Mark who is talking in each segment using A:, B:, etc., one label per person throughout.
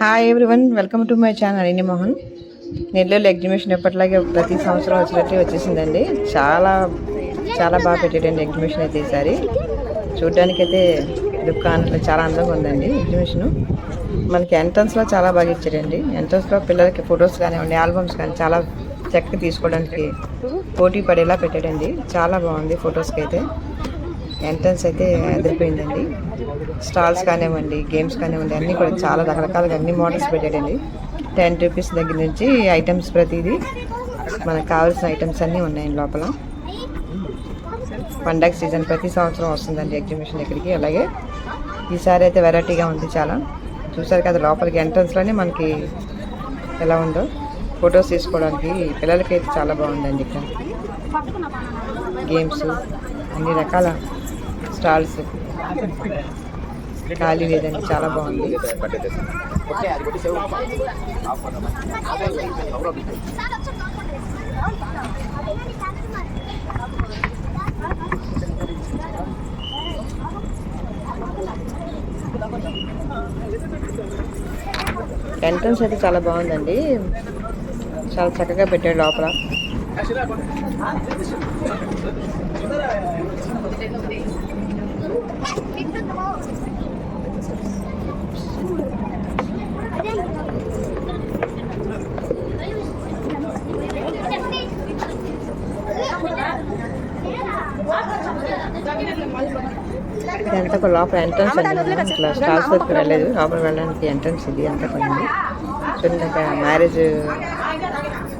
A: Hi everyone, welcome to my channel అనిని Mohan. Nellore exhibition ఎప్పటిలాగే ప్రతి సంవత్సరం వచ్చినట్టు వచ్చేసిందండి. చాలా చాలా బాగా పెట్టాడండి ఎగ్జిబిషన్ అయితే. ఈసారి చూడడానికైతే దుకాణంలో చాలా అందంగా ఉందండి ఎగ్జిబిషను. మనకి ఎంట్రన్స్లో చాలా బాగా ఇచ్చాడండి. ఎంట్రన్స్లో పిల్లలకి ఫొటోస్ కానివ్వండి, ఆల్బమ్స్ కానీ చాలా చక్కగా తీసుకోవడానికి పోటీ పడేలా పెట్టాడండి. చాలా బాగుంది ఫొటోస్కి అయితే. ఎంట్రన్స్ అయితే అదిరిపోయిందండి. స్టాల్స్ కానివ్వండి, గేమ్స్ కానివ్వండి, అన్నీ కూడా చాలా రకరకాలుగా అన్ని మోడల్స్ పెట్టాడండి. 10 రూపీస్ దగ్గర నుంచి ఐటమ్స్ ప్రతిదీ మనకు కావాల్సిన ఐటమ్స్ అన్నీ ఉన్నాయండి లోపల. పండగ సీజన్ ప్రతి సంవత్సరం వస్తుందండి ఎగ్జిబిషన్ ఇక్కడికి. అలాగే ఈసారి అయితే వెరైటీగా ఉంది చాలా. చూసారు కదా లోపలికి ఎంట్రన్స్లోనే మనకి ఎలా ఉందో ఫొటోస్ తీసుకోవడానికి పిల్లలకి అయితే చాలా బాగుందండి. ఇక్కడ గేమ్స్ అన్ని రకాల స్టాల్స్, ఖాళీ లేదండి, చాలా బాగుంది. ఎంట్రన్స్ అయితే చాలా బాగుందండి. చాలా చక్కగా పెట్టాడు లోపల. ఇదంతా ఒక లోపల ఎంట్రన్స్ అండి. ఇట్లా స్టాల్స్ దగ్గర వెళ్ళలేదు, లోపల వెళ్ళడానికి ఎంట్రన్స్ ఇది అంతా కొండి. చూడండి, మ్యారేజ్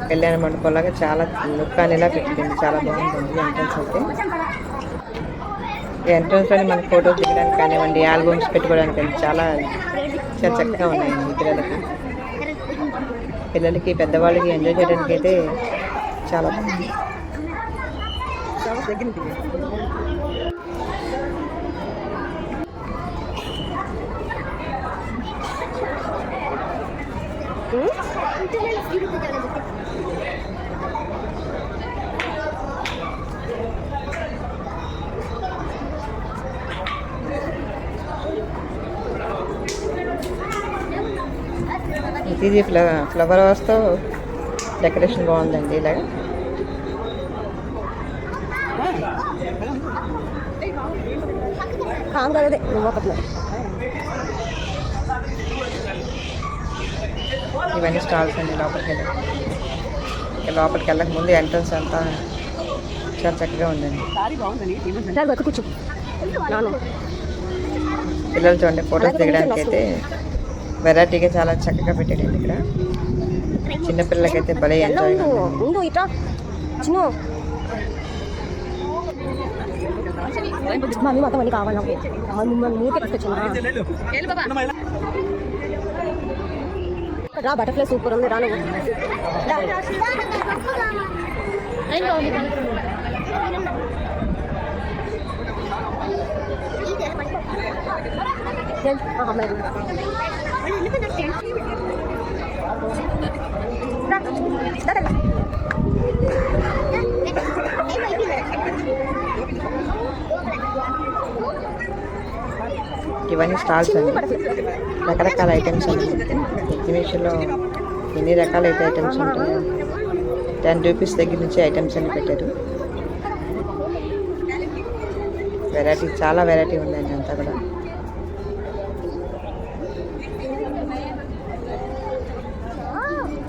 A: కళ్యాణ మండపంలాగా చాలా లుక్ అనేలా పెట్టింది. చాలా బాగుంటుంది ఎంట్రన్స్ అయితే. ఈ ఎంట్రన్స్లోనే మనకి ఫోటోస్ దిగడానికి కానివ్వండి, ఆల్బమ్స్ పెట్టుకోవడానికి చాలా చాలా చక్కగా ఉన్నాయండి. పిల్లలకి పెద్దవాళ్ళకి ఎంజాయ్ చేయడానికి అయితే చాలా బాగుంది. ఇది ఫ్లవర్ వాస్తో డెకరేషన్ బాగుందండి. ఇలాగా ఇవన్నీ స్టాల్స్ అండి. లోపలికి వెళ్ళక ముందు ఎంట్రన్స్ అంతా చాలా చక్కగా ఉందండి. పిల్లలు చూడండి ఫొటోస్ దిగడానికి అయితే వెరైటీగా చాలా చక్కగా పెట్టాడండి. ఇక్కడ చిన్నపిల్లలకైతే భలే ఎంజాయ్.
B: బటర్ఫ్లై సూపర్ ఉంది. రాను
A: ఇవన్నీ స్టాల్స్ అండి. రకరకాల ఐటమ్స్ అండి. ఎగ్జిబిషన్లో ఎన్ని రకాల అయితే ఐటమ్స్ ఉంటాయో 10 రూపీస్ దగ్గర నుంచి ఐటమ్స్ అన్ని పెట్టారు. వెరైటీ చాలా వెరైటీ ఉందండి అంతా కూడా.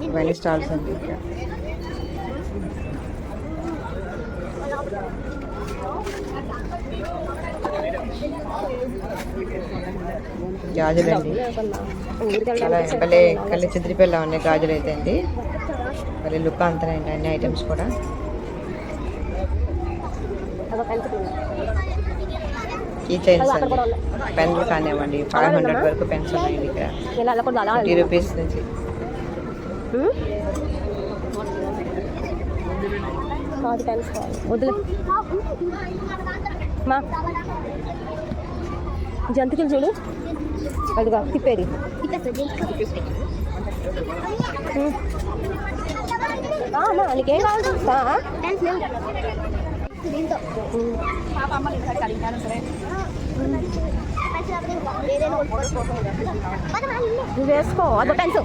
A: ఇవన్నీ స్టాల్స్ అండి. ఇక్కడ గాజులండి, చాలా భలే కళ్ళు చెదిరిపోయేలా ఉన్నాయి గాజులు అయితే అండి. భలే లుక్ అంతనండి అన్ని ఐటమ్స్ కూడా. కీ చైన్స్ అండి, పెన్లు కానివ్వండి 500 వరకు పెన్స్ ఉన్నాయండి ఇక్కడ. 50 రూపీస్ నుంచి.
B: జంతికలు చూడు, అదిగా తిప్పేది. నీకేం కావాలి? నువ్వు వేసుకో అదో పెన్స్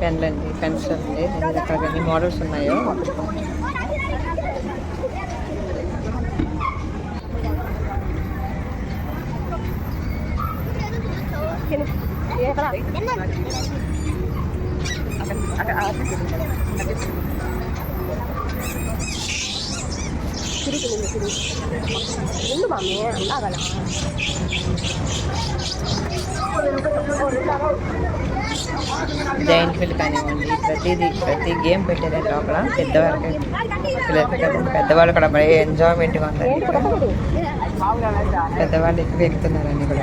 A: పెన్లండి, పెన్స్ అండి, ఎన్ని రకాల ఎన్ని మోడల్స్ ఉన్నాయో.
B: ముందు మమ్మీ అలాగల
A: జాయింట్ వీల్ కానివ్వండి, ప్రతి గేమ్ పెట్టారండి లోపల. పెద్దవాళ్ళకి పిల్లలకి కదండి, పెద్దవాళ్ళు కూడా మరి ఎంజాయ్మెంట్గా ఉందండి. పెద్దవాళ్ళు ఎక్కువ ఎక్కుతున్నారండి ఇక్కడ.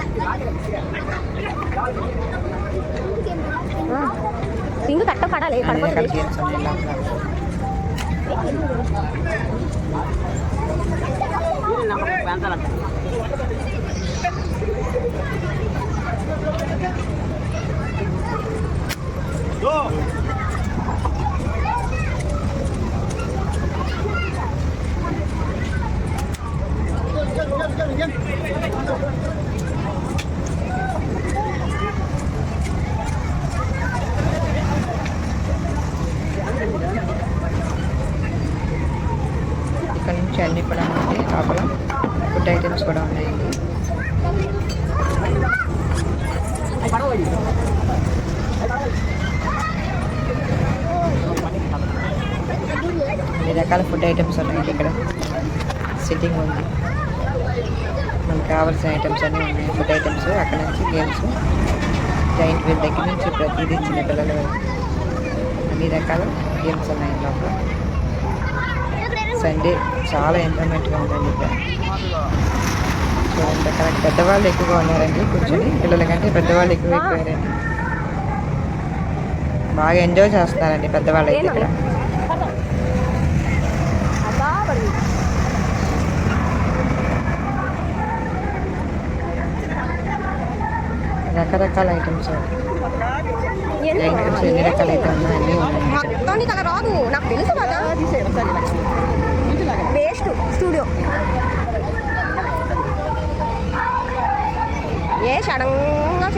B: పింగు కట్ట పడాలి
A: అన్ని రకాల గేమ్స్ ఉన్నాయి లోపల. ఇక్కడ నుంచి అన్నీ కూడా ఉన్నాయి లోపల. ఫుడ్ ఐటమ్స్ కూడా ఉన్నాయండి. అన్ని రకాల ఫుడ్ ఐటమ్స్ ఉన్నాయండి ఇక్కడ. సిట్టింగ్ ఉంది, మనకు కావాల్సిన ఐటమ్స్ అన్నీ ఉన్నాయి. ఫుడ్ ఐటమ్స్, అక్కడ నుంచి గేమ్స్, జాయింట్ వీల్ దగ్గర నుంచి ప్రతిదీ చిన్నపిల్లలు అన్ని రకాల గేమ్స్ ఉన్నాయి లోపల. సండే చాలా ఎంజాయ్మెంట్గా ఉందండి ఇక్కడ. చూడండి, అక్కడ పెద్దవాళ్ళు ఎక్కువగా ఉన్నారండి కూర్చొని. పిల్లల కంటే పెద్దవాళ్ళు ఎక్కువైపోయారండి. బాగా ఎంజాయ్ చేస్తున్నారండి పెద్దవాళ్ళు అయితే ఇక్కడ. రకరకాల ఐటమ్స్, ఐటమ్స్ ఎన్ని రకాల అయితే ఉన్నాయి అన్నీ ఉన్నాయి.
B: అలా రాదు, నాకు తెలుసు కదా. బెస్ట్ స్టూడియో ఏ సడన్గా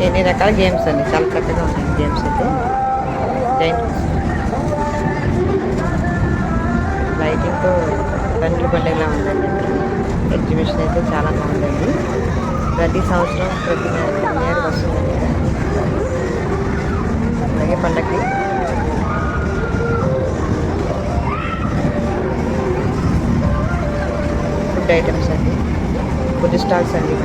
A: ఎన్ని రకాల గేమ్స్ అండి, చాలా చక్కగా ఉన్నాయి గేమ్స్ అయితే. లైటింగ్తో తండ్రి పండుగలా ఉందండి. ఎగ్జిబిషన్ అయితే చాలా బాగుందండి. ప్రతి సంవత్సరం ప్రతి ఇయర్ వస్తుందండి. అలాగే పండగకి ఫుడ్ ఐటమ్స్ అండి, ఫుడ్ స్టాల్స్ అండి.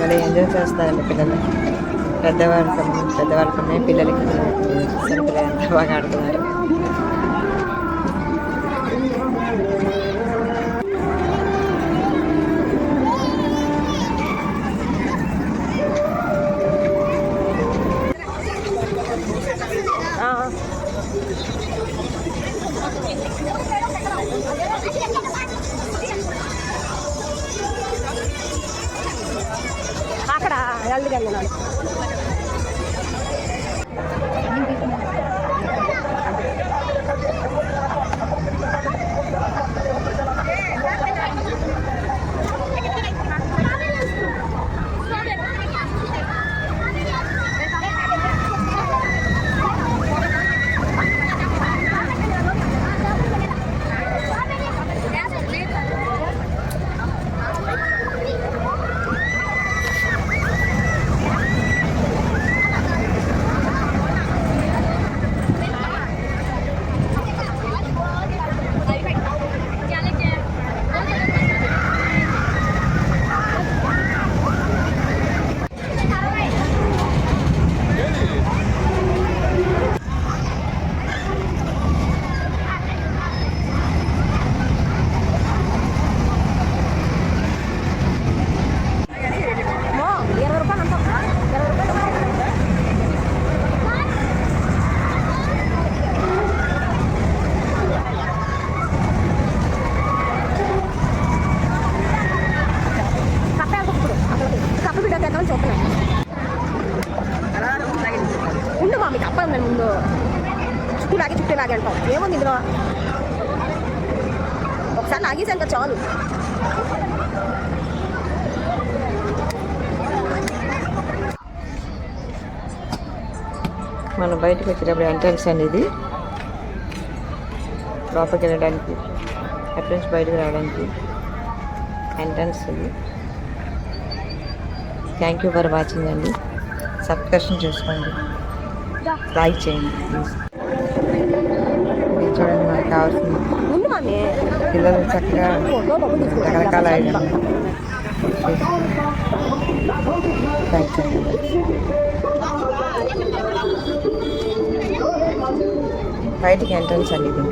A: భలే ఎంజాయ్ చేస్తారండి పిల్లలు. పెద్దవాళ్ళకన్నా పిల్లలకి పిల్లలు ఎంత బాగా ఆడుతున్నారు.
B: అక్కడ వెళ్ళగలిగినాడు. ఉండు మా మీకు తప్పదు నేను ముందు చుట్టూలాగే అంటాం. ఏముంది ఇందులో, ఒకసారి లాగేసి ఇంకా చాలు.
A: మనం బయటకు వచ్చేటప్పుడు ఎంట్రన్స్ అనేది లోపలికి వెళ్ళడానికి, అక్కడి నుంచి బయటకు రావడానికి ఎంట్రన్స్ ఇది. థ్యాంక్ యూ ఫర్ వాచింగ్ అండి. సబ్స్క్రిప్షన్ చేసుకోండి, లైక్ చేయండి ప్లీజ్. చూడండి మనకు కావాల్సింది పిల్లలు చక్కగా రకరకాల ఐటమ్. థ్యాంక్స్ అండి. బయటికి ఎంట్రన్స్ అండి ఇది.